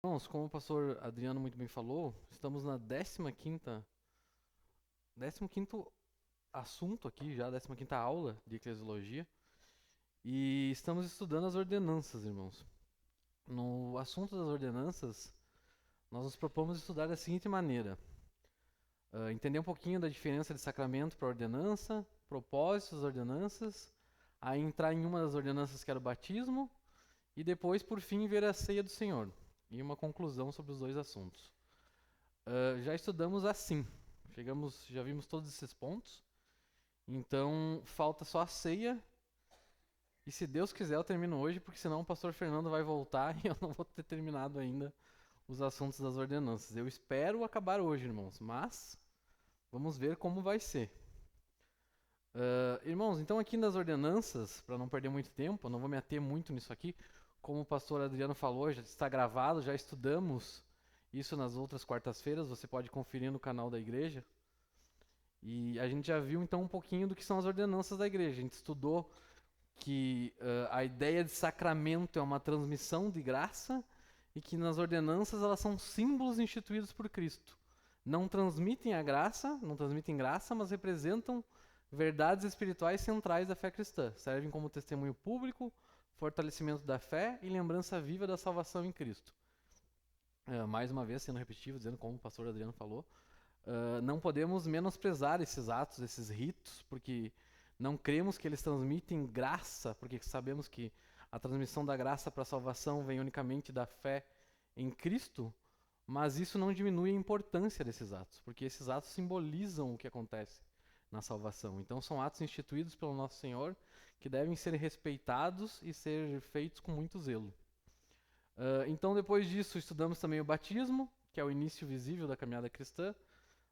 Irmãos, como o pastor Adriano muito bem falou, estamos na 15º assunto aqui já, 15ª aula de eclesiologia, e estamos estudando as ordenanças, irmãos. No assunto das ordenanças, nós nos propomos estudar da seguinte maneira: entender um pouquinho da diferença de sacramento para ordenança, propósitos das ordenanças, aí entrar em uma das ordenanças que era o batismo, e depois, por fim, ver a ceia do Senhor, e uma conclusão sobre os dois assuntos. Já estudamos assim, já vimos todos esses pontos, então falta só a ceia, e se Deus quiser eu termino hoje, porque senão o pastor Fernando vai voltar e eu não vou ter terminado ainda os assuntos das ordenanças. Eu espero acabar hoje, irmãos, mas vamos ver como vai ser. Irmãos, então aqui nas ordenanças, para não perder muito tempo, eu não vou me ater muito nisso aqui, como o pastor Adriano falou, já está gravado, já estudamos isso nas outras quartas-feiras, você pode conferir no canal da igreja. E a gente já viu então um pouquinho do que são as ordenanças da igreja. A gente estudou que a ideia de sacramento é uma transmissão de graça e que nas ordenanças elas são símbolos instituídos por Cristo. Não transmitem a graça, não transmitem graça, mas representam verdades espirituais centrais da fé cristã. Servem como testemunho público, fortalecimento da fé e lembrança viva da salvação em Cristo. Mais uma vez, sendo repetitivo, dizendo como o pastor Adriano falou, não podemos menosprezar esses atos, esses ritos, porque não cremos que eles transmitem graça, porque sabemos que a transmissão da graça para a salvação vem unicamente da fé em Cristo, mas isso não diminui a importância desses atos, porque esses atos simbolizam o que acontece na salvação. Então são atos instituídos pelo nosso Senhor que devem ser respeitados e ser feitos com muito zelo. Então depois disso estudamos também o batismo, que é o início visível da caminhada cristã.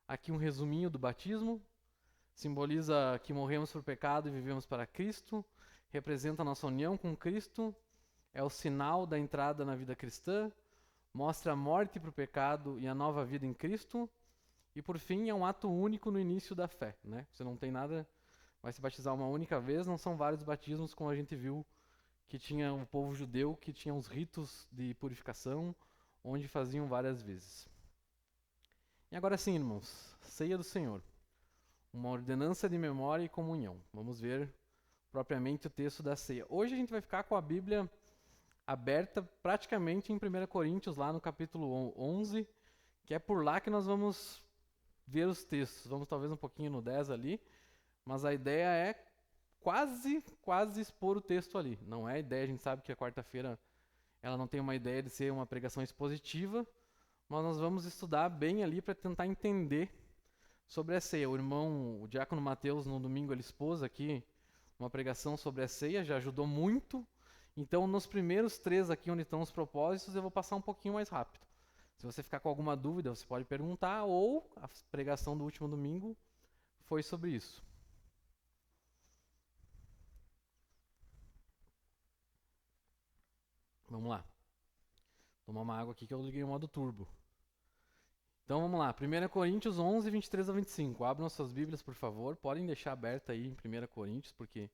Aqui um resuminho do batismo. Simboliza que morremos por pecado e vivemos para Cristo. Representa a nossa união com Cristo. É o sinal da entrada na vida cristã. Mostra a morte para o pecado e a nova vida em Cristo. E por fim, é um ato único no início da fé, né? Você não tem nada, vai se batizar uma única vez, não são vários batismos como a gente viu que tinha o povo judeu, que tinha os ritos de purificação, onde faziam várias vezes. E agora sim, irmãos, ceia do Senhor. Uma ordenança de memória e comunhão. Vamos ver propriamente o texto da ceia. Hoje a gente vai ficar com a Bíblia aberta praticamente em 1 Coríntios, lá no capítulo 11, que é por lá que nós vamos ver os textos. Vamos talvez um pouquinho no 10 ali, mas a ideia é quase expor o texto ali. Não é a ideia, a gente sabe que a quarta-feira ela não tem uma ideia de ser uma pregação expositiva, mas nós vamos estudar bem ali para tentar entender sobre a ceia. O diácono Mateus, no domingo, ele expôs aqui uma pregação sobre a ceia, já ajudou muito. Então, nos primeiros 3 aqui, onde estão os propósitos, eu vou passar um pouquinho mais rápido. Se você ficar com alguma dúvida, você pode perguntar, ou a pregação do último domingo foi sobre isso. Vamos lá. Tomar uma água aqui que eu liguei o modo turbo. Então vamos lá, 1 Coríntios 11, 23 a 25. Abram suas Bíblias, por favor. Podem deixar aberta aí em 1 Coríntios, porque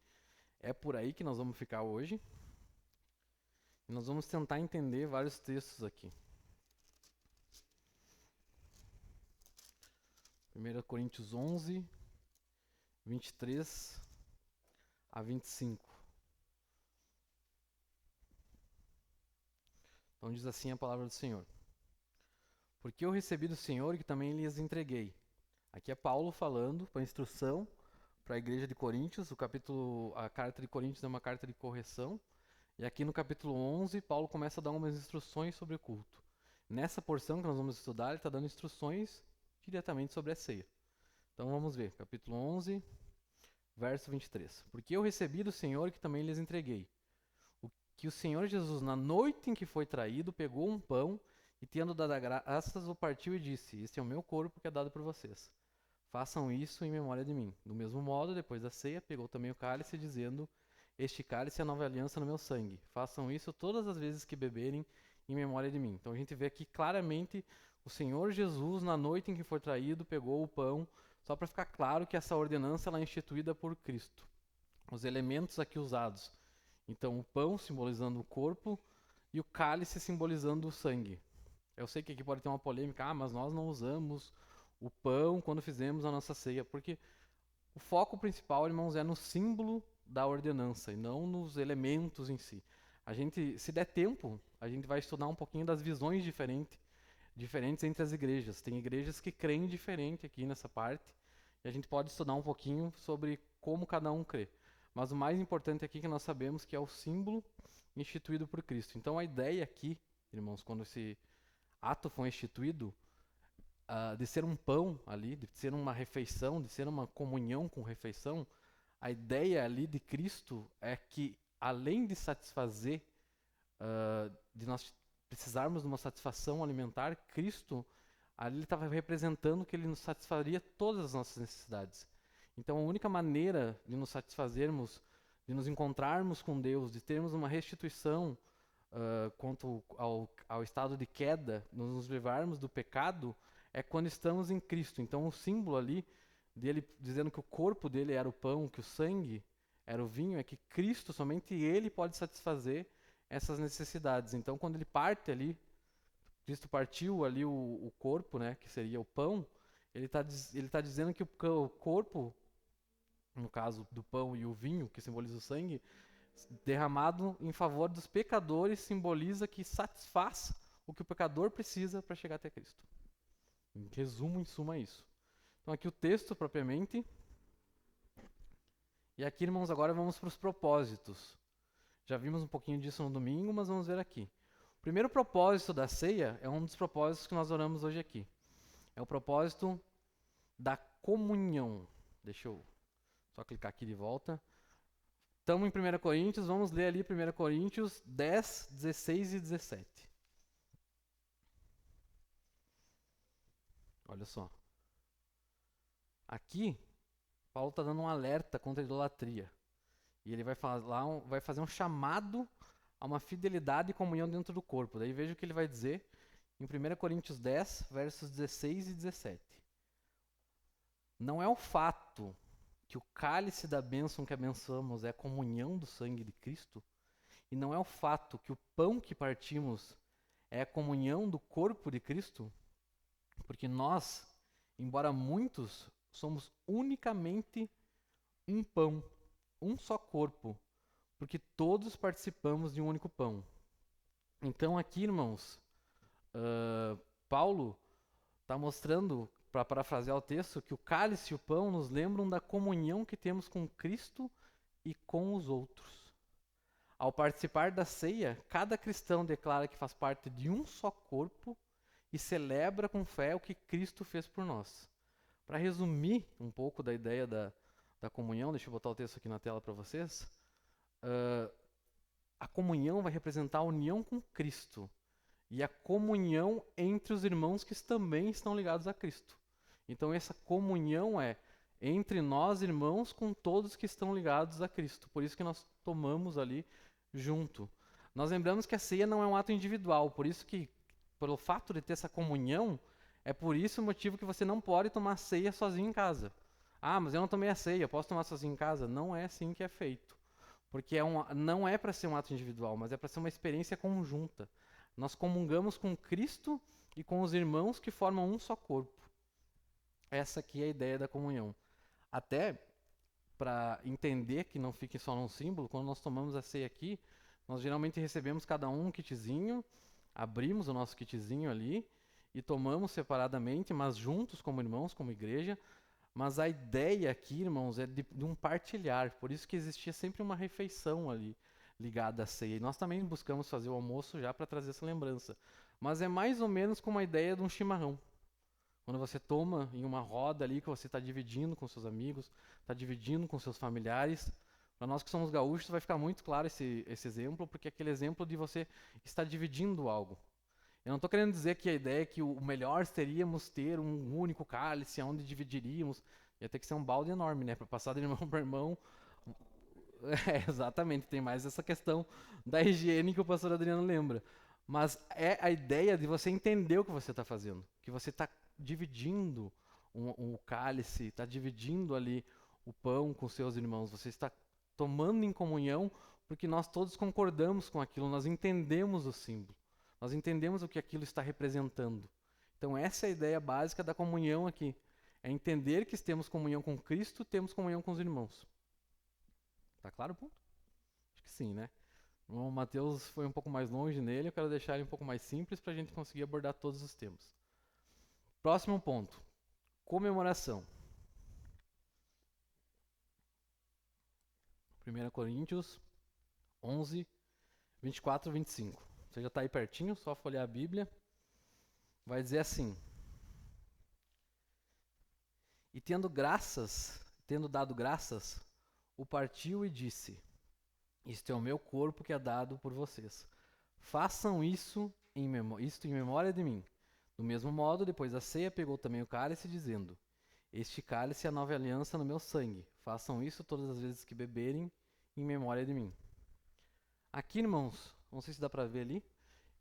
é por aí que nós vamos ficar hoje. E nós vamos tentar entender vários textos aqui. 1 Coríntios 11, 23 a 25. Então diz assim a palavra do Senhor. Porque eu recebi do Senhor que também lhes entreguei. Aqui é Paulo falando para a instrução para a igreja de Coríntios. A carta de Coríntios é uma carta de correção. E aqui no capítulo 11, Paulo começa a dar umas instruções sobre o culto. Nessa porção que nós vamos estudar, ele está dando instruções diretamente sobre a ceia. Então vamos ver, capítulo 11, verso 23. Porque eu recebi do Senhor que também lhes entreguei. Que o Senhor Jesus, na noite em que foi traído, pegou um pão e, tendo dado graças, o partiu e disse: Este é o meu corpo que é dado por vocês. Façam isso em memória de mim. Do mesmo modo, depois da ceia, pegou também o cálice, dizendo: Este cálice é a nova aliança no meu sangue. Façam isso todas as vezes que beberem em memória de mim. Então a gente vê aqui claramente o Senhor Jesus, na noite em que foi traído, pegou o pão, só para ficar claro que essa ordenança ela é instituída por Cristo. Os elementos aqui usados. Então o pão simbolizando o corpo e o cálice simbolizando o sangue. Eu sei que aqui pode ter uma polêmica, mas nós não usamos o pão quando fizemos a nossa ceia, porque o foco principal, irmãos, é no símbolo da ordenança e não nos elementos em si. A gente, se der tempo, a gente vai estudar um pouquinho das visões diferentes entre as igrejas. Tem igrejas que creem diferente aqui nessa parte, e a gente pode estudar um pouquinho sobre como cada um crê. Mas o mais importante aqui é que nós sabemos que é o símbolo instituído por Cristo. Então a ideia aqui, irmãos, quando esse ato foi instituído, de ser um pão ali, de ser uma refeição, de ser uma comunhão com refeição, a ideia ali de Cristo é que, além de satisfazer, de nós precisarmos de uma satisfação alimentar, Cristo ali estava representando que ele nos satisfaria todas as nossas necessidades. Então, a única maneira de nos satisfazermos, de nos encontrarmos com Deus, de termos uma restituição quanto ao estado de queda, nos livrarmos do pecado, é quando estamos em Cristo. Então, o símbolo ali dele dizendo que o corpo dele era o pão, que o sangue era o vinho, é que Cristo, somente ele pode satisfazer essas necessidades. Então, quando ele parte ali, Cristo partiu ali o corpo, né, que seria o pão, ele tá dizendo que o corpo, no caso do pão e o vinho, que simboliza o sangue, derramado em favor dos pecadores, simboliza que satisfaz o que o pecador precisa para chegar até Cristo. Em resumo, em suma, é isso. Então, aqui o texto propriamente. E aqui, irmãos, agora vamos para os propósitos. Já vimos um pouquinho disso no domingo, mas vamos ver aqui. O primeiro propósito da ceia é um dos propósitos que nós oramos hoje aqui. É o propósito da comunhão. Deixa eu só clicar aqui de volta. Estamos em 1 Coríntios, vamos ler ali 1 Coríntios 10, 16 e 17. Olha só. Aqui, Paulo está dando um alerta contra a idolatria. E ele vai fazer um chamado a uma fidelidade e comunhão dentro do corpo. Daí veja o que ele vai dizer em 1 Coríntios 10, versos 16 e 17. Não é o fato que o cálice da bênção que abençoamos é a comunhão do sangue de Cristo, e não é o fato que o pão que partimos é a comunhão do corpo de Cristo, porque nós, embora muitos, somos unicamente um pão, um só corpo, porque todos participamos de um único pão. Então aqui, irmãos, Paulo está mostrando, para parafrasear o texto, que o cálice e o pão nos lembram da comunhão que temos com Cristo e com os outros. Ao participar da ceia, cada cristão declara que faz parte de um só corpo e celebra com fé o que Cristo fez por nós. Para resumir um pouco da ideia da comunhão, deixa eu botar o texto aqui na tela para vocês. A comunhão vai representar a união com Cristo e a comunhão entre os irmãos que também estão ligados a Cristo. Então essa comunhão é entre nós, irmãos, com todos que estão ligados a Cristo. Por isso que nós tomamos ali junto. Nós lembramos que a ceia não é um ato individual, por isso que, pelo fato de ter essa comunhão, é por isso o motivo que você não pode tomar ceia sozinho em casa. Ah, mas eu não tomei a ceia, eu posso tomar sozinho em casa? Não é assim que é feito. Porque não é para ser um ato individual, mas é para ser uma experiência conjunta. Nós comungamos com Cristo e com os irmãos que formam um só corpo. Essa aqui é a ideia da comunhão. Até para entender que não fique só num símbolo, quando nós tomamos a ceia aqui, nós geralmente recebemos cada um kitzinho, abrimos o nosso kitzinho ali e tomamos separadamente, mas juntos como irmãos, como igreja. Mas a ideia aqui, irmãos, é de um partilhar. Por isso que existia sempre uma refeição ali ligada à ceia. E nós também buscamos fazer o almoço já para trazer essa lembrança. Mas é mais ou menos como a ideia de um chimarrão. Quando você toma em uma roda ali, que você está dividindo com seus amigos, está dividindo com seus familiares. Para nós que somos gaúchos vai ficar muito claro esse exemplo, porque é aquele exemplo de você estar dividindo algo. Eu não estou querendo dizer que a ideia é que o melhor seríamos ter um único cálice, onde dividiríamos. Ia ter que ser um balde enorme, né? Para passar de irmão para irmão. Exatamente, tem mais essa questão da higiene que o pastor Adriano lembra. Mas é a ideia de você entender o que você está fazendo. Que você está dividindo um cálice, está dividindo ali o pão com seus irmãos. Você está tomando em comunhão porque nós todos concordamos com aquilo, nós entendemos o símbolo. Nós entendemos o que aquilo está representando. Então essa é a ideia básica da comunhão aqui. É entender que temos comunhão com Cristo, temos comunhão com os irmãos. Tá claro o ponto? Acho que sim, né? O Mateus foi um pouco mais longe nele, eu quero deixar ele um pouco mais simples para a gente conseguir abordar todos os temas. Próximo ponto. Comemoração. 1 Coríntios 11, 24 e 25. Você já está aí pertinho, só folhear a Bíblia. Vai dizer assim: E tendo dado graças, o partiu e disse: Isto é o meu corpo que é dado por vocês. Façam isto em memória de mim. Do mesmo modo, depois da ceia, pegou também o cálice, dizendo: Este cálice é a nova aliança no meu sangue. Façam isso todas as vezes que beberem, em memória de mim. Aqui, irmãos, não sei se dá para ver ali,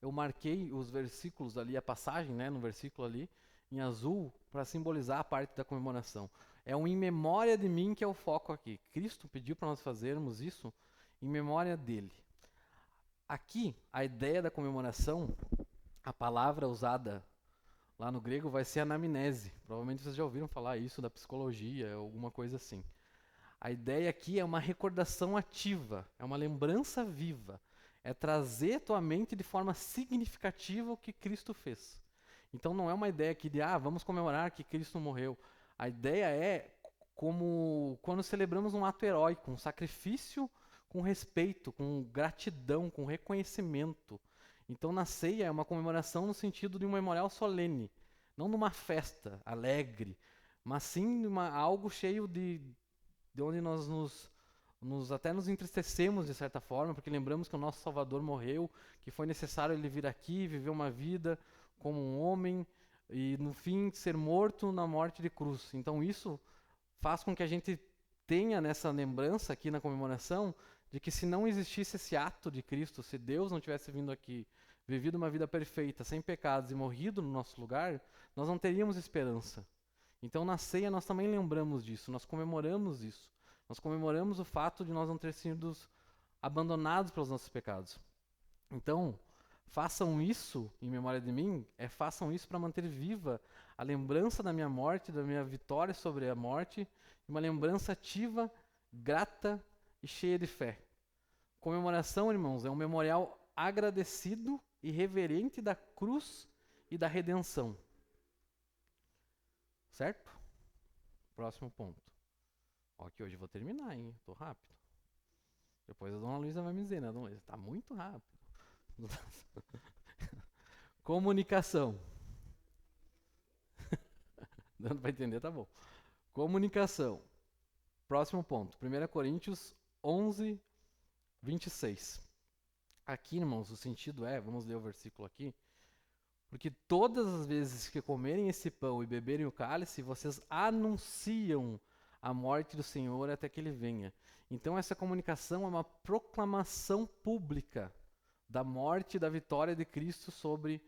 eu marquei os versículos ali, a passagem, né, no versículo ali, em azul, para simbolizar a parte da comemoração. É um em memória de mim que é o foco aqui. Cristo pediu para nós fazermos isso em memória dele. Aqui, a ideia da comemoração, a palavra usada lá no grego vai ser anamnese. Provavelmente vocês já ouviram falar isso da psicologia, alguma coisa assim. A ideia aqui é uma recordação ativa, é uma lembrança viva. É trazer tua mente de forma significativa o que Cristo fez. Então não é uma ideia aqui de, vamos comemorar que Cristo morreu. A ideia é como quando celebramos um ato heróico, um sacrifício com respeito, com gratidão, com reconhecimento. Então na ceia é uma comemoração no sentido de um memorial solene, não numa festa alegre, mas sim algo cheio de onde nós até nos entristecemos de certa forma, porque lembramos que o nosso Salvador morreu, que foi necessário ele vir aqui, viver uma vida como um homem e no fim ser morto na morte de cruz. Então isso faz com que a gente tenha nessa lembrança aqui na comemoração de que se não existisse esse ato de Cristo, se Deus não tivesse vindo aqui, vivido uma vida perfeita, sem pecados e morrido no nosso lugar, nós não teríamos esperança. Então na ceia nós também lembramos disso, nós comemoramos isso. Nós comemoramos o fato de nós não ter sido abandonados pelos nossos pecados. Então, façam isso em memória de mim, façam isso para manter viva a lembrança da minha morte, da minha vitória sobre a morte, uma lembrança ativa, grata e cheia de fé. Comemoração, irmãos, é um memorial agradecido e reverente da cruz e da redenção. Certo? Próximo ponto. Ó, que hoje eu vou terminar, hein? Tô rápido. Depois a dona Luísa vai me dizer, né, dona Luísa? Tá muito rápido. Comunicação. Dando para entender, tá bom. Comunicação. Próximo ponto. 1 Coríntios 11, 26. Aqui, irmãos, o sentido vamos ler o versículo aqui, porque todas as vezes que comerem esse pão e beberem o cálice, vocês anunciam a morte do Senhor até que ele venha. Então essa comunicação é uma proclamação pública da morte e da vitória de Cristo sobre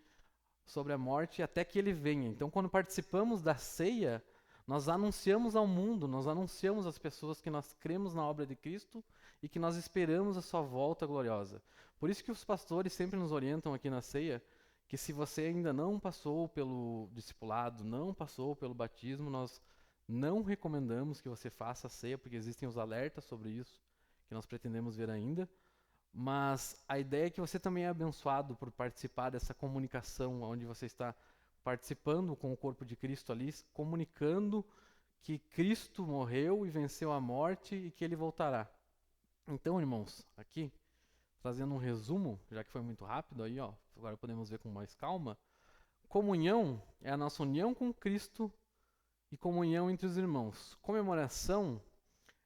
a morte até que ele venha. Então quando participamos da ceia, nós anunciamos ao mundo, nós anunciamos às pessoas que nós cremos na obra de Cristo e que nós esperamos a sua volta gloriosa. Por isso que os pastores sempre nos orientam aqui na ceia, que se você ainda não passou pelo discipulado, não passou pelo batismo, nós não recomendamos que você faça a ceia, porque existem os alertas sobre isso, que nós pretendemos ver ainda. Mas a ideia é que você também é abençoado por participar dessa comunicação, onde você está participando com o corpo de Cristo ali, comunicando que Cristo morreu e venceu a morte e que ele voltará. Então, irmãos, aqui, trazendo um resumo, já que foi muito rápido aí, agora podemos ver com mais calma. Comunhão é a nossa união com Cristo e comunhão entre os irmãos. Comemoração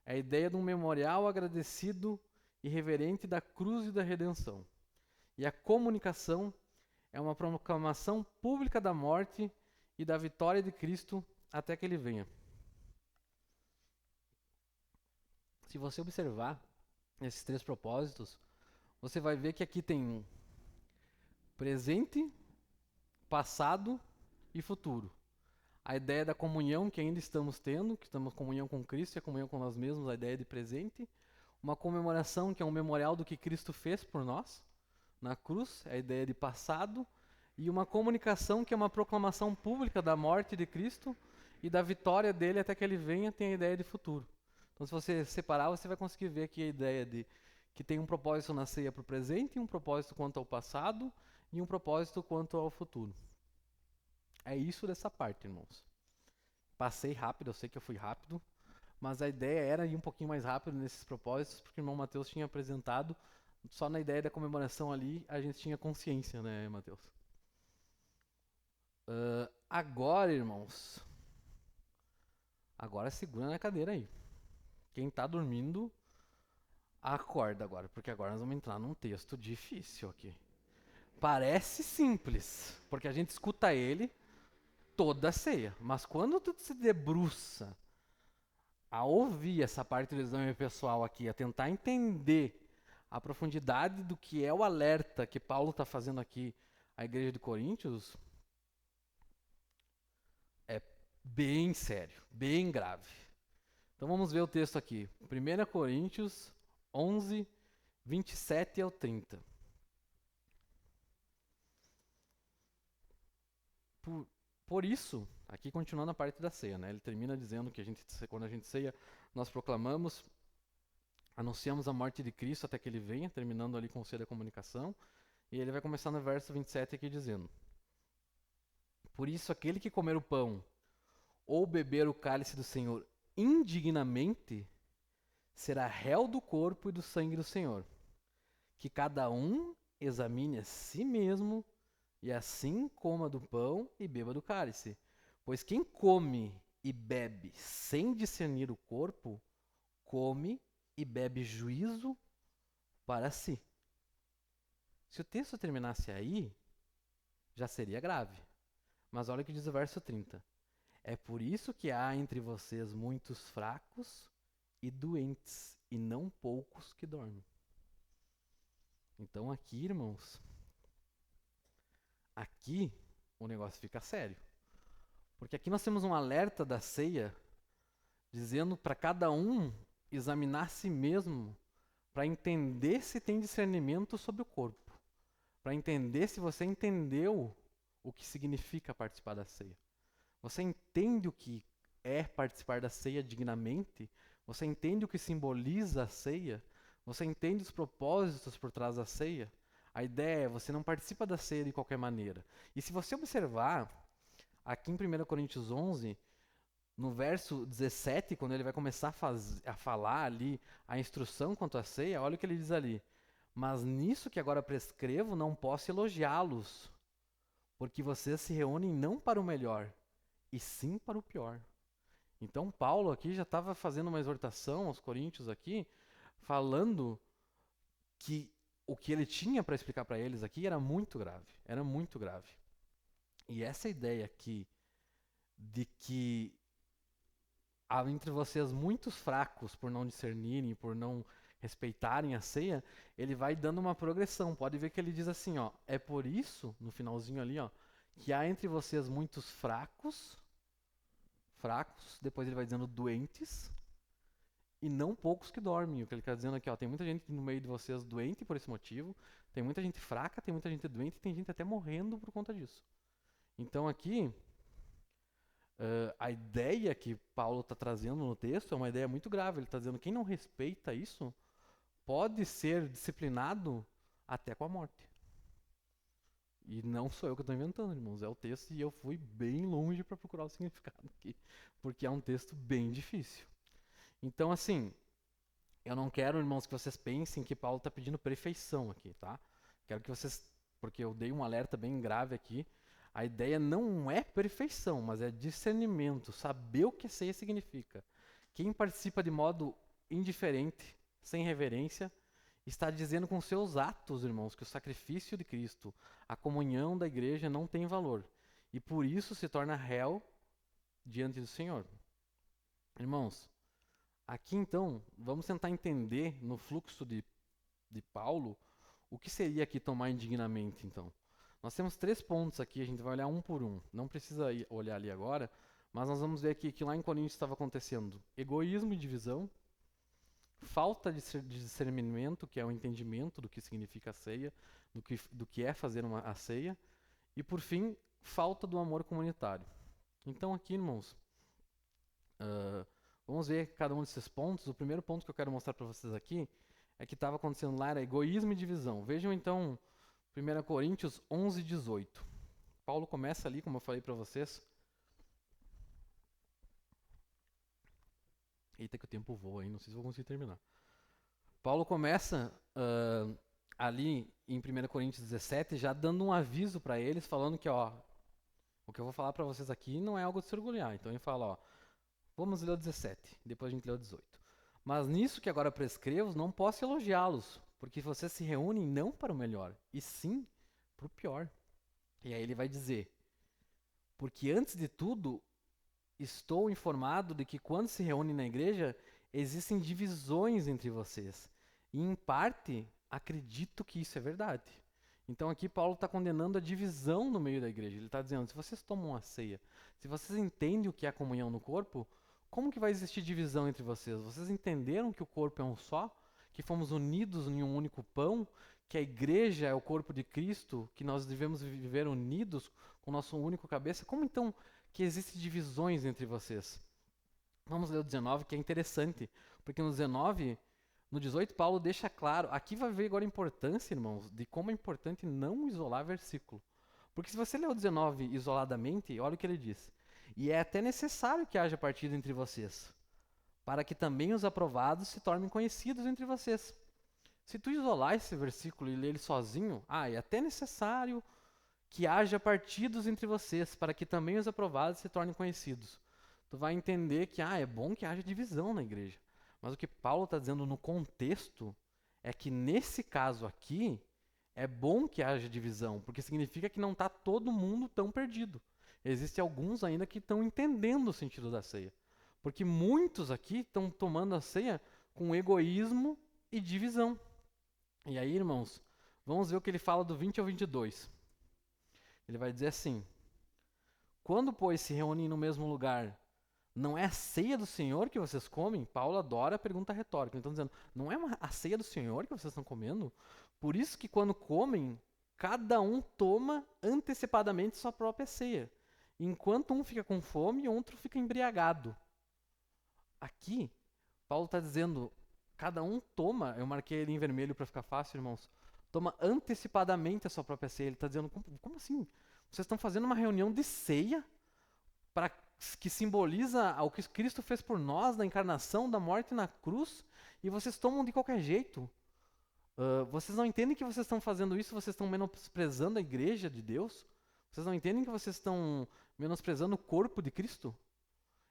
é a ideia de um memorial agradecido e reverente da cruz e da redenção. E a comunicação é uma proclamação pública da morte e da vitória de Cristo até que ele venha. Se você observar esses três propósitos, você vai ver que aqui tem presente, passado e futuro. A ideia da comunhão que ainda estamos tendo, que estamos em comunhão com Cristo e a comunhão com nós mesmos, a ideia de presente. Uma comemoração que é um memorial do que Cristo fez por nós, na cruz, é a ideia de passado, e uma comunicação que é uma proclamação pública da morte de Cristo e da vitória dele até que ele venha, tem a ideia de futuro. Então, se você separar, você vai conseguir ver aqui a ideia de que tem um propósito na ceia para o presente, um propósito quanto ao passado e um propósito quanto ao futuro. É isso dessa parte, irmãos. Passei rápido, eu sei que eu fui rápido, mas a ideia era ir um pouquinho mais rápido nesses propósitos, porque o irmão Mateus tinha apresentado, só na ideia da comemoração ali, a gente tinha consciência, né, Mateus? Agora, irmãos, agora segura na cadeira aí. Quem tá dormindo, acorda agora, porque agora nós vamos entrar num texto difícil aqui. Parece simples, porque a gente escuta ele toda a ceia, mas quando tu se debruça a ouvir essa parte do exame pessoal aqui, a tentar entender a profundidade do que é o alerta que Paulo está fazendo aqui à igreja de Coríntios, é bem sério, bem grave. Então vamos ver o texto aqui. 1 Coríntios 11, 27 ao 30. Por isso, aqui continuando a parte da ceia, né? Ele termina dizendo que quando a gente ceia, nós proclamamos, anunciamos a morte de Cristo até que ele venha, terminando ali com o ceia da comunicação. E ele vai começar no verso 27 aqui dizendo: Por isso, aquele que comer o pão ou beber o cálice do Senhor indignamente será réu do corpo e do sangue do Senhor. Que cada um examine a si mesmo e assim coma do pão e beba do cálice. Pois quem come e bebe sem discernir o corpo, come e bebe juízo para si. Se o texto terminasse aí, já seria grave. Mas olha o que diz o verso 30. É por isso que há entre vocês muitos fracos e doentes, e não poucos que dormem. Então aqui, irmãos, aqui o negócio fica sério. Porque aqui nós temos um alerta da ceia, dizendo para cada um examinar a si mesmo, para entender se tem discernimento sobre o corpo. Para entender se você entendeu o que significa participar da ceia. Você entende o que é participar da ceia dignamente? Você entende o que simboliza a ceia? Você entende os propósitos por trás da ceia? A ideia é você não participa da ceia de qualquer maneira. E se você observar, aqui em 1 Coríntios 11, no verso 17, quando ele vai começar a falar ali a instrução quanto à ceia, olha o que ele diz ali. Mas nisso que agora prescrevo, não posso elogiá-los, porque vocês se reúnem não para o melhor, e sim para o pior. Então Paulo aqui já estava fazendo uma exortação aos coríntios aqui, falando que o que ele tinha para explicar para eles aqui era muito grave, era muito grave. E essa ideia aqui de que há entre vocês muitos fracos por não discernirem, por não respeitarem a ceia, ele vai dando uma progressão. Pode ver que ele diz assim, ó, é por isso, no finalzinho ali, ó, que há entre vocês muitos fracos, depois ele vai dizendo doentes, e não poucos que dormem. O que ele está dizendo aqui, ó, tem muita gente no meio de vocês doente por esse motivo, tem muita gente fraca, tem muita gente doente, e tem gente até morrendo por conta disso. Então aqui, a ideia que Paulo está trazendo no texto é uma ideia muito grave. Ele está dizendo que quem não respeita isso pode ser disciplinado até com a morte. E não sou eu que estou inventando, irmãos, é o texto e eu fui bem longe para procurar o significado aqui, porque é um texto bem difícil. Então, assim, eu não quero, irmãos, que vocês pensem que Paulo está pedindo perfeição aqui, tá? Quero que vocês, porque eu dei um alerta bem grave aqui, a ideia não é perfeição, mas é discernimento, saber o que ceia significa. Quem participa de modo indiferente, sem reverência, está dizendo com seus atos, irmãos, que o sacrifício de Cristo, a comunhão da igreja não tem valor. E por isso se torna réu diante do Senhor. Irmãos, aqui então, vamos tentar entender no fluxo de Paulo o que seria aqui tomar indignamente, então. Nós temos 3 pontos aqui, a gente vai olhar um por um. Não precisa olhar ali agora, mas nós vamos ver aqui que lá em Coríntios estava acontecendo egoísmo e divisão, falta de discernimento, que é o entendimento do que significa a ceia, do que é fazer a ceia, e por fim, falta do amor comunitário. Então aqui, irmãos, ah, vamos ver cada um desses pontos. O primeiro ponto que eu quero mostrar para vocês aqui é que estava acontecendo lá era egoísmo e divisão. Vejam então 1 Coríntios 11, 18. Paulo começa ali, como eu falei para vocês. Eita que o tempo voa aí, não sei se vou conseguir terminar. Paulo começa ali em 1 Coríntios 17 já dando um aviso para eles, falando que ó, o que eu vou falar para vocês aqui não é algo de se orgulhar. Então ele fala, ó, vamos ler o 17, depois a gente lê o 18. Mas nisso que agora prescrevo, não posso elogiá-los, porque vocês se reúnem não para o melhor, e sim para o pior. E aí ele vai dizer, porque antes de tudo, estou informado de que quando se reúnem na igreja, existem divisões entre vocês. E em parte, acredito que isso é verdade. Então aqui Paulo está condenando a divisão no meio da igreja. Ele está dizendo, se vocês tomam a ceia, se vocês entendem o que é a comunhão no corpo, como que vai existir divisão entre vocês? Vocês entenderam que o corpo é um só? Que fomos unidos em um único pão? Que a igreja é o corpo de Cristo? Que nós devemos viver unidos com o nosso único cabeça? Como então que existem divisões entre vocês? Vamos ler o 19, que é interessante, porque no 19, no 18, Paulo deixa claro, aqui vai ver agora a importância, irmãos, de como é importante não isolar versículo. Porque se você ler o 19 isoladamente, olha o que ele diz. E é até necessário que haja partido entre vocês, para que também os aprovados se tornem conhecidos entre vocês. Se tu isolar esse versículo e ler ele sozinho, é até necessário que haja partidos entre vocês, para que também os aprovados se tornem conhecidos. Tu vai entender que é bom que haja divisão na igreja. Mas o que Paulo está dizendo no contexto é que nesse caso aqui, é bom que haja divisão, porque significa que não está todo mundo tão perdido. Existem alguns ainda que estão entendendo o sentido da ceia. Porque muitos aqui estão tomando a ceia com egoísmo e divisão. E aí, irmãos, vamos ver o que ele fala do 20 ao 22. Ele vai dizer assim: quando, pois, se reúnem no mesmo lugar, não é a ceia do Senhor que vocês comem? Paulo adora a pergunta retórica. Então, dizendo, não é a ceia do Senhor que vocês estão comendo? Por isso que quando comem, cada um toma antecipadamente sua própria ceia. Enquanto um fica com fome, o outro fica embriagado. Aqui, Paulo está dizendo, cada um toma, eu marquei ele em vermelho para ficar fácil, irmãos, toma antecipadamente a sua própria ceia. Ele está dizendo, como assim? Vocês estão fazendo uma reunião de ceia que simboliza o que Cristo fez por nós, da encarnação, da morte na cruz, e vocês tomam de qualquer jeito. Vocês não entendem que vocês estão fazendo isso, vocês estão menosprezando a igreja de Deus? Vocês não entendem que vocês estão menosprezando o corpo de Cristo?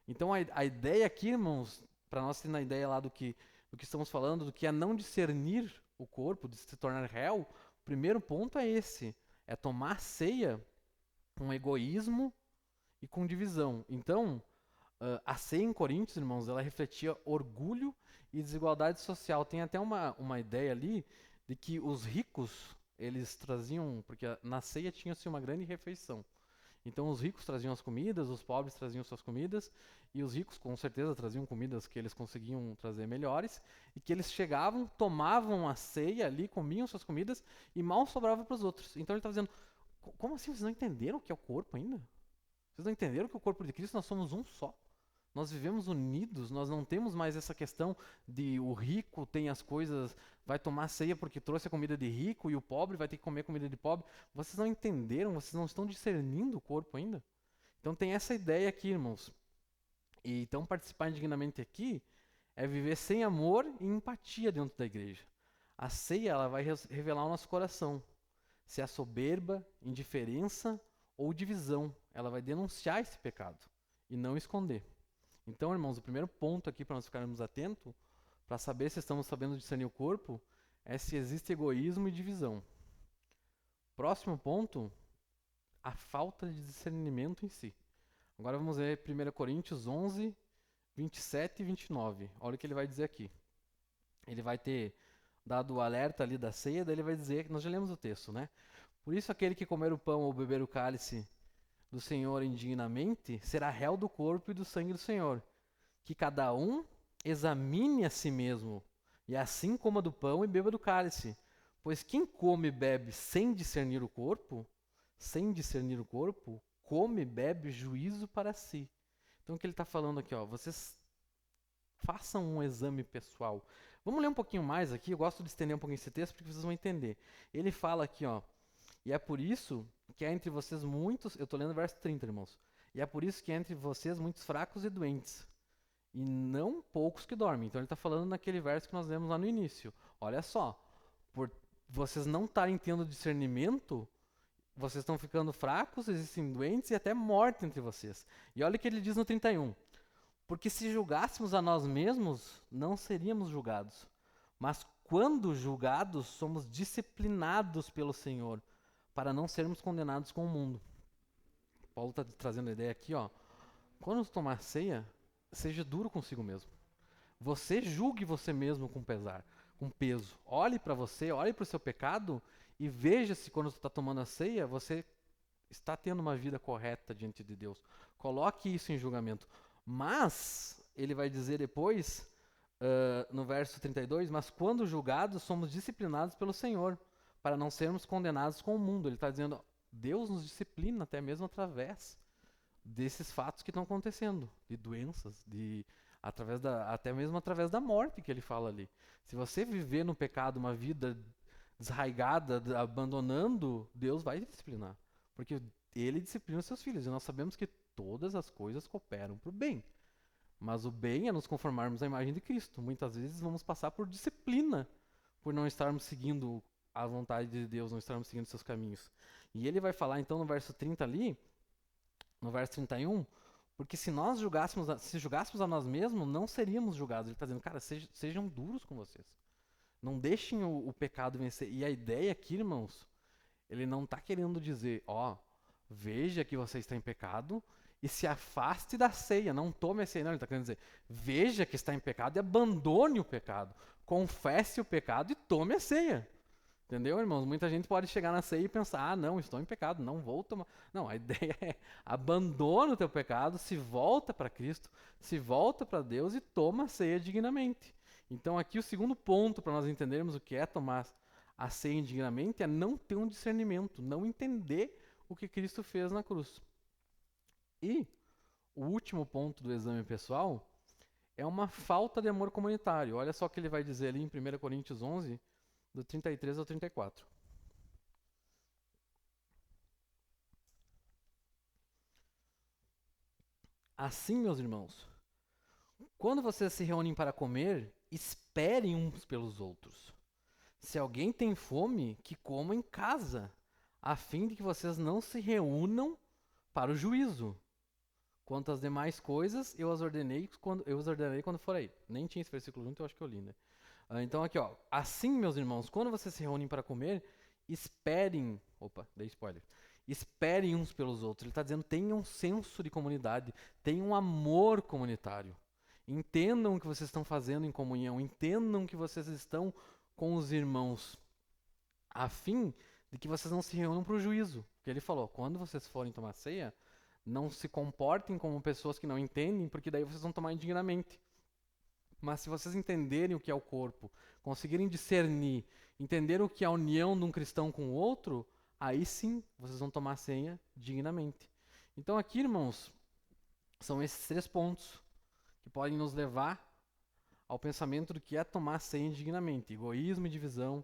Então a ideia aqui, irmãos, para nós ter na ideia lá do que estamos falando, do que é não discernir o corpo, de se tornar réu, o primeiro ponto é esse, é tomar ceia com egoísmo e com divisão. Então, a ceia em Coríntios, irmãos, ela refletia orgulho e desigualdade social. Tem até uma ideia ali de que os ricos, eles traziam, porque na ceia tinha-se uma grande refeição. Então os ricos traziam as comidas, os pobres traziam suas comidas, e os ricos com certeza traziam comidas que eles conseguiam trazer melhores, e que eles chegavam, tomavam a ceia ali, comiam suas comidas, e mal sobrava para os outros. Então ele está dizendo, como assim, vocês não entenderam o que é o corpo ainda? Vocês não entenderam que o corpo de Cristo nós somos um só? Nós vivemos unidos, nós não temos mais essa questão de o rico tem as coisas, vai tomar ceia porque trouxe a comida de rico e o pobre vai ter que comer comida de pobre. Vocês não entenderam, vocês não estão discernindo o corpo ainda? Então tem essa ideia aqui, irmãos. E então participar indignamente aqui é viver sem amor e empatia dentro da igreja. A ceia ela vai revelar o nosso coração. Se é soberba, indiferença ou divisão, ela vai denunciar esse pecado e não esconder. Então, irmãos, o primeiro ponto aqui para nós ficarmos atentos, para saber se estamos sabendo discernir o corpo, é se existe egoísmo e divisão. Próximo ponto, a falta de discernimento em si. Agora vamos ver 1 Coríntios 11, 27 e 29. Olha o que ele vai dizer aqui. Ele vai ter dado o alerta ali da ceia, daí ele vai dizer, nós já lemos o texto, né? Por isso aquele que comer o pão ou beber o cálice do Senhor indignamente, será réu do corpo e do sangue do Senhor. Que cada um examine a si mesmo, E assim coma do pão e beba do cálice. Pois quem come e bebe sem discernir o corpo, come e bebe juízo para si. Então o que ele está falando aqui, ó, vocês façam um exame pessoal. Vamos ler um pouquinho mais aqui, eu gosto de estender um pouquinho esse texto porque vocês vão entender. Ele fala aqui, ó, e é por isso que há entre vocês muitos, eu estou lendo o verso 30, irmãos, e é por isso que há entre vocês muitos fracos e doentes, e não poucos que dormem. Então ele está falando naquele verso que nós lemos lá no início. Olha só, por vocês não estarem tendo discernimento, vocês estão ficando fracos, existem doentes e até morte entre vocês. E olha o que ele diz no 31. Porque se julgássemos a nós mesmos, não seríamos julgados. Mas quando julgados, somos disciplinados pelo Senhor, para não sermos condenados com o mundo. Paulo está trazendo a ideia aqui, ó. Quando tomar ceia, seja duro consigo mesmo. Você julgue você mesmo com pesar, com peso. Olhe para você, olhe para o seu pecado e veja se quando você está tomando a ceia, você está tendo uma vida correta diante de Deus. Coloque isso em julgamento. Mas, ele vai dizer depois, no verso 32, mas quando julgados, somos disciplinados pelo Senhor, para não sermos condenados com o mundo. Ele está dizendo, Deus nos disciplina até mesmo através desses fatos que estão acontecendo, de doenças, até mesmo através da morte que ele fala ali. Se você viver no pecado uma vida desraigada, abandonando, Deus vai te disciplinar, porque ele disciplina os seus filhos, e nós sabemos que todas as coisas cooperam para o bem, mas o bem é nos conformarmos à imagem de Cristo. Muitas vezes vamos passar por disciplina, por não estarmos seguindo a vontade de Deus, não estarmos seguindo seus caminhos. E ele vai falar então no verso 30 ali, no verso 31, porque se julgássemos a nós mesmos, não seríamos julgados. Ele está dizendo, cara, sejam duros com vocês. Não deixem o pecado vencer. E a ideia aqui, irmãos, ele não está querendo dizer, ó, veja que você está em pecado e se afaste da ceia, não tome a ceia. Não, ele está querendo dizer, veja que está em pecado e abandone o pecado. Confesse o pecado e tome a ceia. Entendeu, irmãos? Muita gente pode chegar na ceia e pensar, ah, não, estou em pecado, não vou tomar. Não, a ideia é abandona o teu pecado, se volta para Cristo, se volta para Deus e toma a ceia dignamente. Então aqui o segundo ponto para nós entendermos o que é tomar a ceia indignamente é não ter um discernimento, não entender o que Cristo fez na cruz. E o último ponto do exame pessoal é uma falta de amor comunitário. Olha só o que ele vai dizer ali em 1 Coríntios 11, do 33 ao 34. Assim, meus irmãos, quando vocês se reúnem para comer, esperem uns pelos outros. Se alguém tem fome, que coma em casa, a fim de que vocês não se reúnam para o juízo. Quanto às demais coisas, eu os ordenei quando for aí. Nem tinha esse versículo junto, eu acho que eu li, né? Então aqui, ó. Assim, meus irmãos, quando vocês se reúnem para comer, esperem. Opa, dei spoiler. Esperem uns pelos outros. Ele está dizendo, tenham um senso de comunidade, tenham um amor comunitário. Entendam o que vocês estão fazendo em comunhão, entendam que vocês estão com os irmãos, a fim de que vocês não se reúnam para o juízo. Porque ele falou, quando vocês forem tomar ceia, não se comportem como pessoas que não entendem, porque daí vocês vão tomar indignamente. Mas se vocês entenderem o que é o corpo, conseguirem discernir, entender o que é a união de um cristão com o outro, aí sim vocês vão tomar a ceia dignamente. Então aqui, irmãos, são esses 3 pontos que podem nos levar ao pensamento do que é tomar a ceia dignamente. Egoísmo e divisão,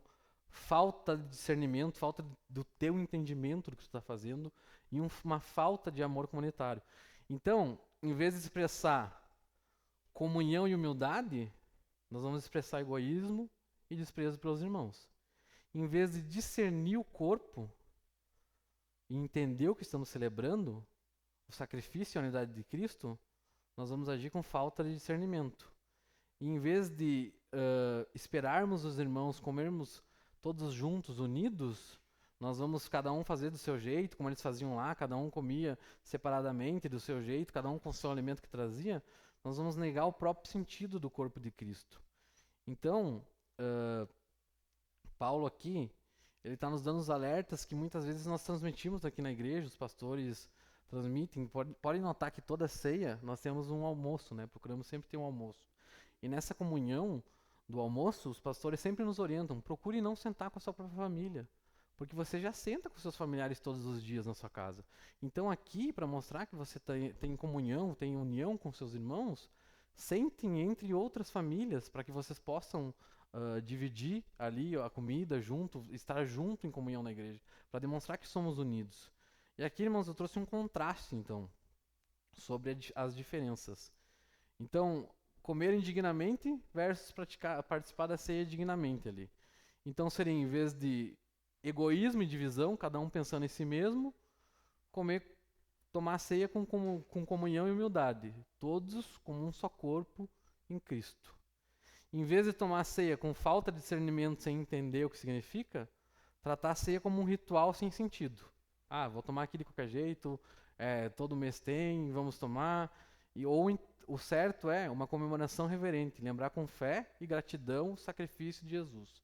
falta de discernimento, falta do teu entendimento do que tu está fazendo e uma falta de amor comunitário. Então, em vez de expressar comunhão e humildade, nós vamos expressar egoísmo e desprezo pelos irmãos. Em vez de discernir o corpo e entender o que estamos celebrando, o sacrifício e a unidade de Cristo, nós vamos agir com falta de discernimento. E em vez de esperarmos os irmãos comermos todos juntos, unidos, nós vamos cada um fazer do seu jeito, como eles faziam lá, cada um comia separadamente do seu jeito, cada um com o seu alimento que trazia, nós vamos negar o próprio sentido do corpo de Cristo. Então, Paulo aqui, ele está nos dando os alertas que muitas vezes nós transmitimos aqui na igreja, os pastores transmitem. Podem notar que toda ceia nós temos um almoço, né? Procuramos sempre ter um almoço. E nessa comunhão, do almoço, os pastores sempre nos orientam: procure não sentar com a sua própria família, porque você já senta com seus familiares todos os dias na sua casa. Então aqui, para mostrar que você tem comunhão, tem união com seus irmãos, sentem entre outras famílias para que vocês possam dividir ali a comida junto, estar junto em comunhão na igreja, para demonstrar que somos unidos. E aqui, irmãos, eu trouxe um contraste, então, sobre as diferenças. Então, comer indignamente versus participar da ceia dignamente ali. Então seria, em vez de egoísmo e divisão, cada um pensando em si mesmo, tomar a ceia com comunhão e humildade, todos como um só corpo em Cristo. Em vez de tomar a ceia com falta de discernimento, sem entender o que significa, tratar a ceia como um ritual sem sentido. Ah, vou tomar aqui de qualquer jeito, todo mês tem, vamos tomar. O certo é uma comemoração reverente, lembrar com fé e gratidão o sacrifício de Jesus.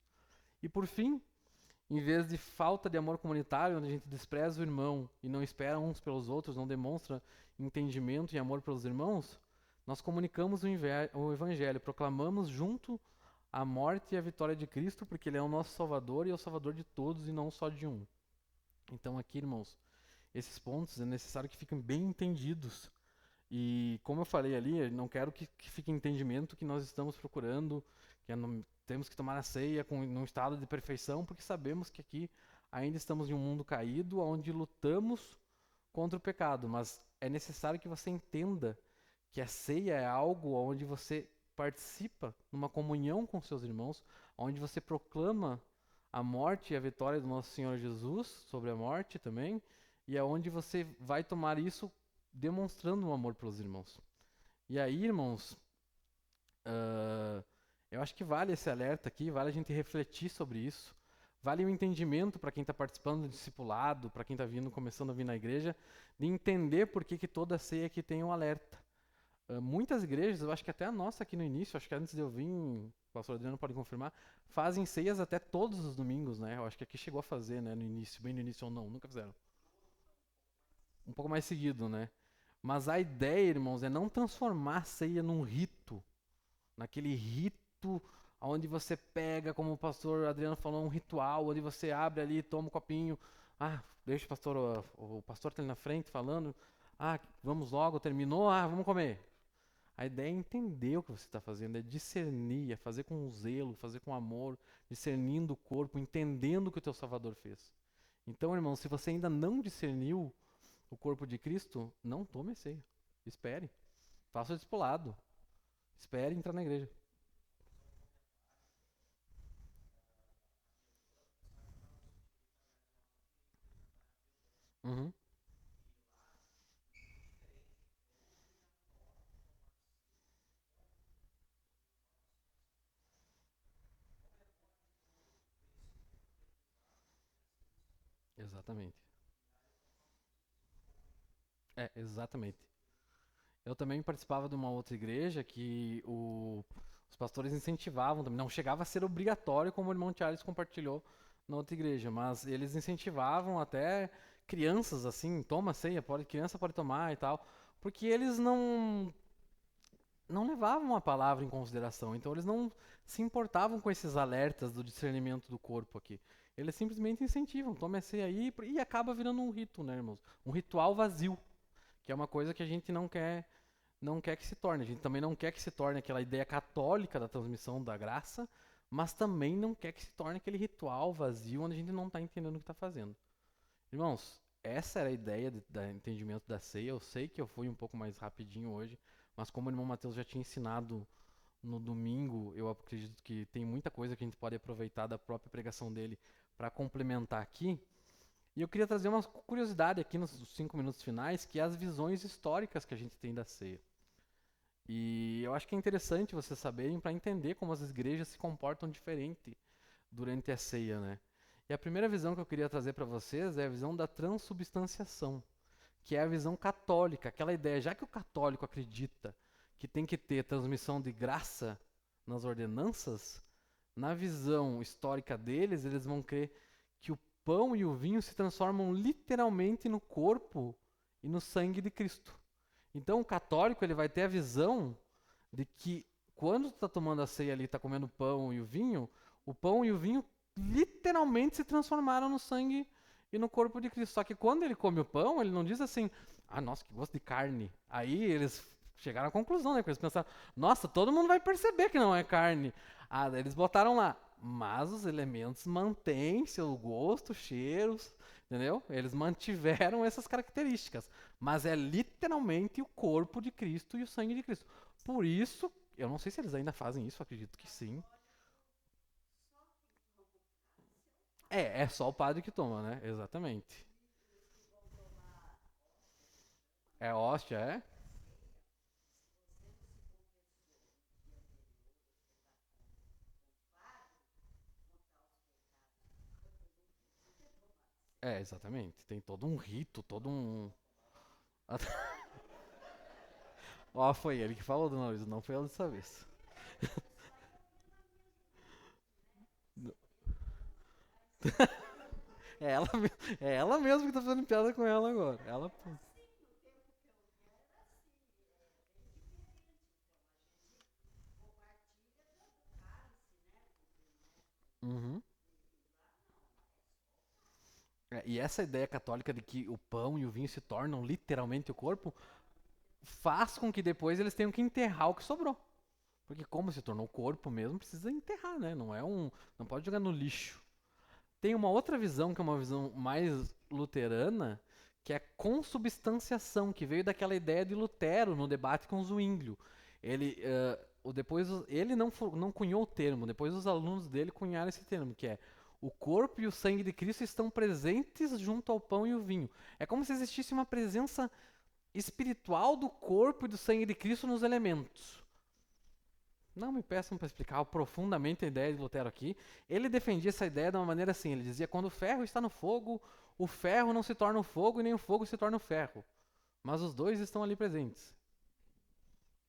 E por fim, em vez de falta de amor comunitário, onde a gente despreza o irmão e não espera uns pelos outros, não demonstra entendimento e amor pelos irmãos, nós comunicamos o Evangelho, proclamamos junto a morte e a vitória de Cristo, porque Ele é o nosso Salvador e é o Salvador de todos e não só de um. Então aqui, irmãos, esses pontos é necessário que fiquem bem entendidos. E como eu falei ali, não quero que fique entendimento que nós estamos procurando, temos que tomar a ceia num estado de perfeição, porque sabemos que aqui ainda estamos em um mundo caído, onde lutamos contra o pecado. Mas é necessário que você entenda que a ceia é algo onde você participa numa comunhão com seus irmãos, onde você proclama a morte e a vitória do nosso Senhor Jesus sobre a morte também, e é onde você vai tomar isso demonstrando um amor pelos irmãos. E aí, irmãos, eu acho que vale esse alerta aqui, vale a gente refletir sobre isso, vale o entendimento para quem está participando do discipulado, para quem está começando a vir na igreja, de entender por que toda ceia aqui tem um alerta. Muitas igrejas, eu acho que até a nossa aqui no início, acho que antes de eu vir, o pastor Adriano pode confirmar, fazem ceias até todos os domingos, né? Eu acho que aqui chegou a fazer, né, no início, bem no início ou não, nunca fizeram. Um pouco mais seguido, né? Mas a ideia, irmãos, é não transformar a ceia num rito, naquele rito onde você pega, como o pastor Adriano falou, um ritual, onde você abre ali, toma um copinho, deixa o pastor tá ali na frente falando, vamos logo, terminou, vamos comer. A ideia é entender o que você está fazendo, é discernir, é fazer com zelo, fazer com amor, discernindo o corpo, entendendo o que o teu Salvador fez. Então, irmão, se você ainda não discerniu o corpo de Cristo, não tome a ceia. Espere. Faça o discipulado. Espere entrar na igreja. Uhum. Exatamente. Exatamente. Eu também participava de uma outra igreja que os pastores incentivavam também. Não chegava a ser obrigatório, como o irmão Charles compartilhou na outra igreja, mas eles incentivavam até crianças assim, toma ceia, criança pode tomar e tal, porque eles não levavam a palavra em consideração, então eles não se importavam com esses alertas do discernimento do corpo aqui. Eles simplesmente incentivam, tome a ceia aí e acaba virando um rito, né, irmãos? Um ritual vazio, que é uma coisa que a gente não quer que se torne. A gente também não quer que se torne aquela ideia católica da transmissão da graça, mas também não quer que se torne aquele ritual vazio onde a gente não está entendendo o que está fazendo. Irmãos, essa era a ideia do entendimento da ceia. Eu sei que eu fui um pouco mais rapidinho hoje, mas como o irmão Mateus já tinha ensinado no domingo, eu acredito que tem muita coisa que a gente pode aproveitar da própria pregação dele para complementar aqui. E eu queria trazer uma curiosidade aqui nos 5 minutos finais, que é as visões históricas que a gente tem da ceia. E eu acho que é interessante vocês saberem para entender como as igrejas se comportam diferente durante a ceia, né? E a primeira visão que eu queria trazer para vocês é a visão da transubstanciação, que é a visão católica, aquela ideia, já que o católico acredita que tem que ter transmissão de graça nas ordenanças, na visão histórica deles, eles vão crer que o pão e o vinho se transformam literalmente no corpo e no sangue de Cristo. Então, o católico ele vai ter a visão de que quando tu tá tomando a ceia ali, tá comendo o pão e o vinho literalmente se transformaram no sangue e no corpo de Cristo. Só que quando ele come o pão, ele não diz assim, ah, nossa, que gosto de carne. Aí eles chegaram à conclusão, né? Porque eles pensaram, nossa, todo mundo vai perceber que não é carne. Ah, daí eles botaram lá, mas os elementos mantêm seu gosto, cheiros, entendeu? Eles mantiveram essas características. Mas é literalmente o corpo de Cristo e o sangue de Cristo. Por isso, eu não sei se eles ainda fazem isso, acredito que sim. É só o padre que toma, né? Exatamente. É hóstia, é? É, exatamente. Tem todo um rito, todo um. Ó, foi ele que falou, dona Luísa, não foi ela dessa vez. É ela, é ela mesma que tá fazendo piada com ela agora. Ela. Uhum. E essa ideia católica de que o pão e o vinho se tornam literalmente o corpo faz com que depois eles tenham que enterrar o que sobrou. Porque como se tornou corpo mesmo, precisa enterrar, né? Não é um, não pode jogar no lixo. Tem uma outra visão que é uma visão mais luterana, que é a consubstanciação, que veio daquela ideia de Lutero no debate com Zwinglio. Ele, ele não cunhou o termo, depois os alunos dele cunharam esse termo, que é o corpo e o sangue de Cristo estão presentes junto ao pão e o vinho. É como se existisse uma presença espiritual do corpo e do sangue de Cristo nos elementos. Não me peçam para explicar profundamente a ideia de Lutero aqui. Ele defendia essa ideia de uma maneira assim: ele dizia, quando o ferro está no fogo, o ferro não se torna o fogo e nem o fogo se torna o ferro. Mas os dois estão ali presentes.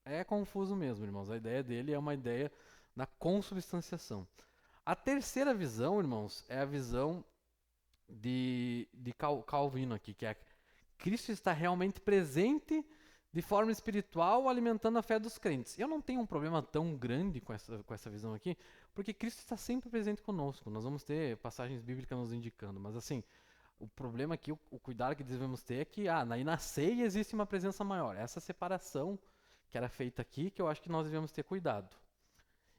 É confuso mesmo, irmãos. A ideia dele é uma ideia da consubstanciação. A terceira visão, irmãos, é a visão de Calvino aqui, que é Cristo está realmente presente de forma espiritual, alimentando a fé dos crentes. Eu não tenho um problema tão grande com essa visão aqui, porque Cristo está sempre presente conosco. Nós vamos ter passagens bíblicas nos indicando, mas assim, o problema aqui, o cuidado que devemos ter é que na ceia existe uma presença maior. Essa separação que era feita aqui, que eu acho que nós devemos ter cuidado.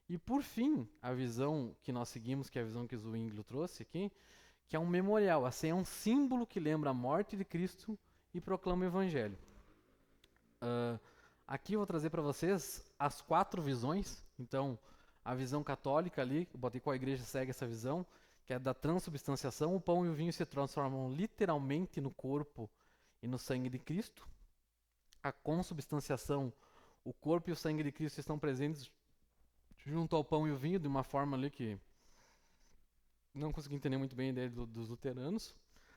E por fim, a visão que nós seguimos, que é a visão que o Zwinglio trouxe aqui, que é um memorial. A ceia é um símbolo que lembra a morte de Cristo e proclama o Evangelho. Uh, aqui eu vou trazer para vocês as 4 visões. Então, a visão católica ali, eu botei qual a igreja segue essa visão, que é da transubstanciação. O pão e o vinho se transformam literalmente no corpo e no sangue de Cristo. A consubstanciação, o corpo e o sangue de Cristo estão presentes junto ao pão e o vinho, de uma forma ali que não consegui entender muito bem a ideia dos luteranos.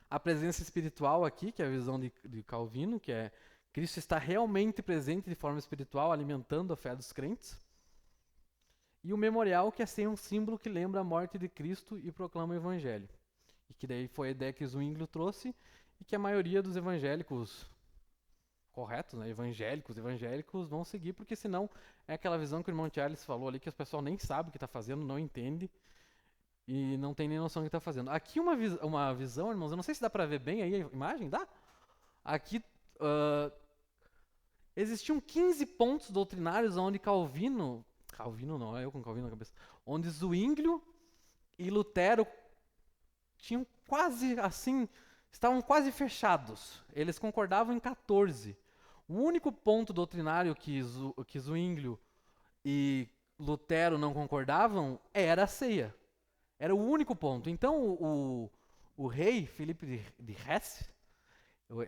A presença espiritual aqui, que é a visão de Calvino, que é Cristo está realmente presente de forma espiritual, alimentando a fé dos crentes. E o memorial, que é ser um símbolo que lembra a morte de Cristo e proclama o Evangelho. E que daí foi a ideia que Zwinglio trouxe e que a maioria dos evangélicos corretos, né, evangélicos vão seguir, porque senão é aquela visão que o irmão Charles falou ali, que o pessoal nem sabe o que está fazendo, não entende e não tem nem noção do que está fazendo. Aqui uma visão, irmãos, eu não sei se dá para ver bem aí a imagem, dá? Aqui existiam 15 pontos doutrinários onde Calvino não, é eu com Calvino na cabeça, onde Zwinglio e Lutero tinham quase assim, estavam quase fechados. Eles concordavam em 14. O único ponto doutrinário que Zwinglio e Lutero não concordavam era a ceia. Era o único ponto. Então o rei Filipe de Hesse,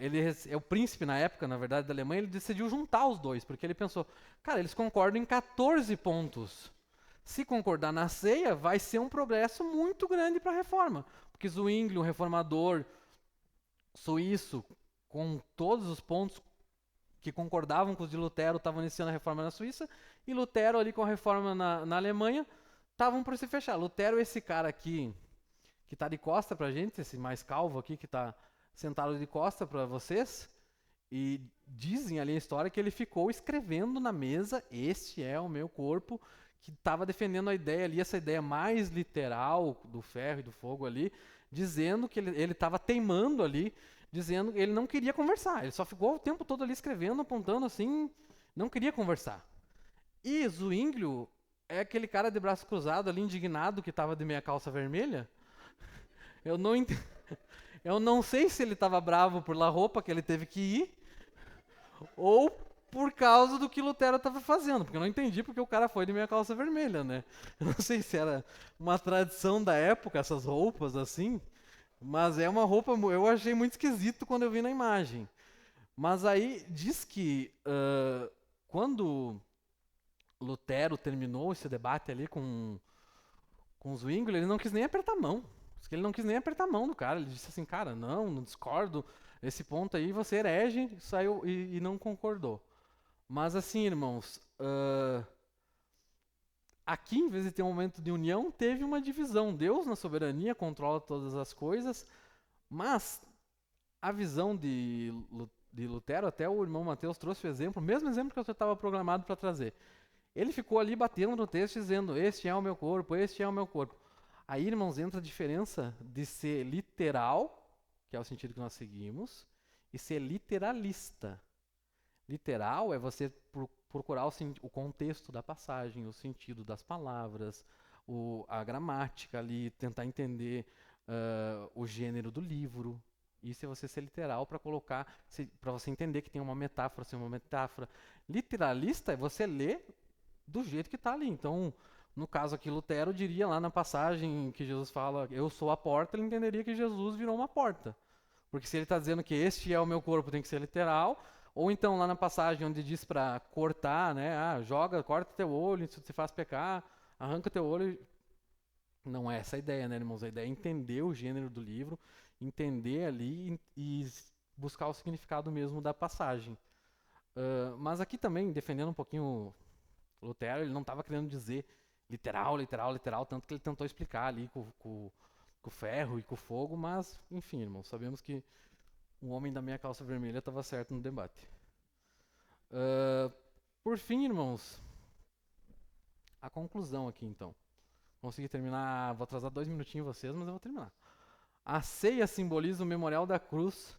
ele é o príncipe na época, na verdade, da Alemanha, ele decidiu juntar os dois, porque ele pensou, cara, eles concordam em 14 pontos. Se concordar na ceia, vai ser um progresso muito grande para a reforma. Porque Zwinglio, um reformador suíço, com todos os pontos que concordavam com os de Lutero, estavam iniciando a reforma na Suíça, e Lutero ali com a reforma na Alemanha, estavam por se fechar. Lutero, esse cara aqui, que está de costa para a gente, esse mais calvo aqui, que está sentado de costa para vocês, E dizem ali a história que ele ficou escrevendo na mesa, este é o meu corpo, que estava defendendo a ideia ali, essa ideia mais literal do ferro e do fogo ali, dizendo que ele estava teimando ali, dizendo que ele não queria conversar. Ele só ficou o tempo todo ali escrevendo, apontando assim, não queria conversar. E Zwinglio é aquele cara de braço cruzado ali, indignado, que estava de meia calça vermelha. Eu não, ent... eu não sei se ele estava bravo por la roupa que ele teve que ir, ou por causa do que Lutero estava fazendo, porque eu não entendi porque o cara foi de meia calça vermelha, né? Eu não sei se era uma tradição da época, essas roupas assim, mas é uma roupa, eu achei muito esquisito quando eu vi na imagem. Mas aí diz que quando Lutero terminou esse debate ali com Zwingli, ele não quis nem apertar a mão. Diz que ele não quis nem apertar a mão do cara. Ele disse assim, cara, não discordo. Esse ponto aí você herege, saiu e não concordou. Mas assim, irmãos, aqui, em vez de ter um momento de união, teve uma divisão. Deus, na soberania, controla todas as coisas, mas a visão de Lutero, até o irmão Mateus trouxe o exemplo, o mesmo exemplo que eu estava programado para trazer. Ele ficou ali batendo no texto dizendo, este é o meu corpo, este é o meu corpo. Aí, irmãos, entra a diferença de ser literal, que é o sentido que nós seguimos, e ser literalista. Literal é você procurar o contexto da passagem, o sentido das palavras, a gramática ali, tentar entender o gênero do livro. Isso é você ser literal para colocar, para você entender que tem uma metáfora, ser uma metáfora. Literalista é você ler do jeito que está ali. Então, no caso aqui, Lutero diria lá na passagem que Jesus fala, eu sou a porta, ele entenderia que Jesus virou uma porta. Porque se ele está dizendo que este é o meu corpo, tem que ser literal. Ou então lá na passagem onde diz para cortar, né? Corta teu olho, isso te faz pecar, arranca teu olho. Não é essa a ideia, né, irmãos? A ideia é entender o gênero do livro, entender ali e buscar o significado mesmo da passagem. Mas aqui também, defendendo um pouquinho Lutero, ele não estava querendo dizer literal, literal, literal, tanto que ele tentou explicar ali com o ferro e com o fogo, mas, enfim, irmãos, sabemos que o homem da meia calça vermelha estava certo no debate. Por fim, irmãos, a conclusão aqui então. Consegui terminar, vou atrasar 2 minutinhos vocês, mas eu vou terminar. A ceia simboliza o memorial da cruz,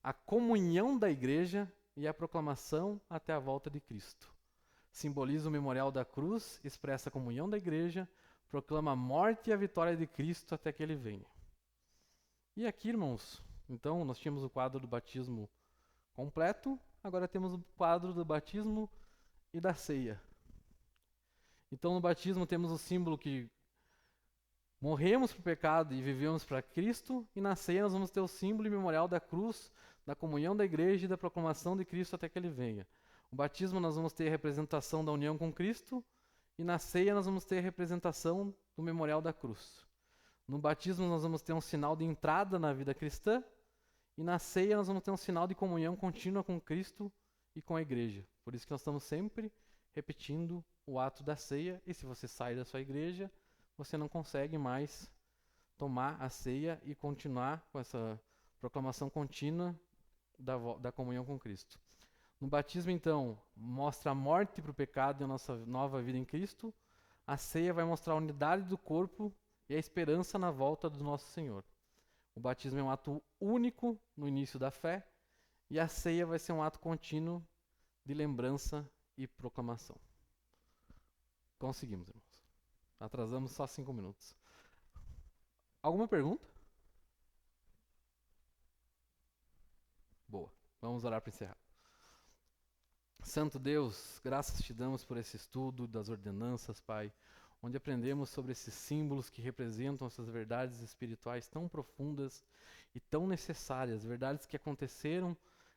a comunhão da igreja e a proclamação até a volta de Cristo. Simboliza o memorial da cruz, expressa a comunhão da igreja, proclama a morte e a vitória de Cristo até que ele venha. E aqui, irmãos, então nós tínhamos o quadro do batismo completo, agora temos o quadro do batismo e da ceia. Então no batismo temos o símbolo que morremos para o pecado e vivemos para Cristo, e na ceia nós vamos ter o símbolo e memorial da cruz, da comunhão da igreja e da proclamação de Cristo até que ele venha. No batismo nós vamos ter a representação da união com Cristo, e na ceia nós vamos ter a representação do memorial da cruz. No batismo nós vamos ter um sinal de entrada na vida cristã, e na ceia nós vamos ter um sinal de comunhão contínua com Cristo e com a igreja. Por isso que nós estamos sempre repetindo o ato da ceia, e se você sai da sua igreja, você não consegue mais tomar a ceia e continuar com essa proclamação contínua da comunhão com Cristo. No batismo, então, mostra a morte para o pecado e a nossa nova vida em Cristo. A ceia vai mostrar a unidade do corpo e a esperança na volta do nosso Senhor. O batismo é um ato único no início da fé, e a ceia vai ser um ato contínuo de lembrança e proclamação. Conseguimos, irmãos. Atrasamos só 5 minutos. Alguma pergunta? Boa. Vamos orar para encerrar. Santo Deus, graças te damos por esse estudo das ordenanças, Pai, onde aprendemos sobre esses símbolos que representam essas verdades espirituais tão profundas e tão necessárias, verdades que aconteceram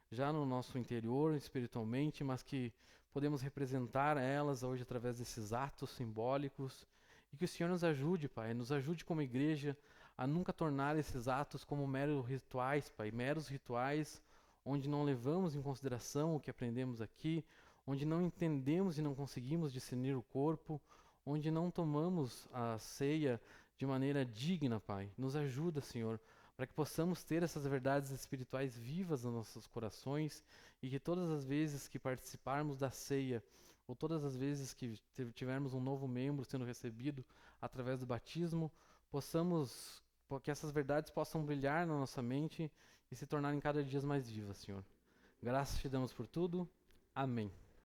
já no nosso interior espiritualmente, mas que podemos representar elas hoje através desses atos simbólicos, e que o Senhor nos ajude, Pai, nos ajude como igreja a nunca tornar esses atos como meros rituais, Pai, meros rituais onde não levamos em consideração o que aprendemos aqui, onde não entendemos e não conseguimos discernir o corpo, onde não tomamos a ceia de maneira digna, Pai. Nos ajuda, Senhor, para que possamos ter essas verdades espirituais vivas nos nossos corações e que todas as vezes que participarmos da ceia, ou todas as vezes que tivermos um novo membro sendo recebido através do batismo, que essas verdades possam brilhar na nossa mente e se tornarem cada dia mais vivas, Senhor. Graças te damos por tudo. Amém.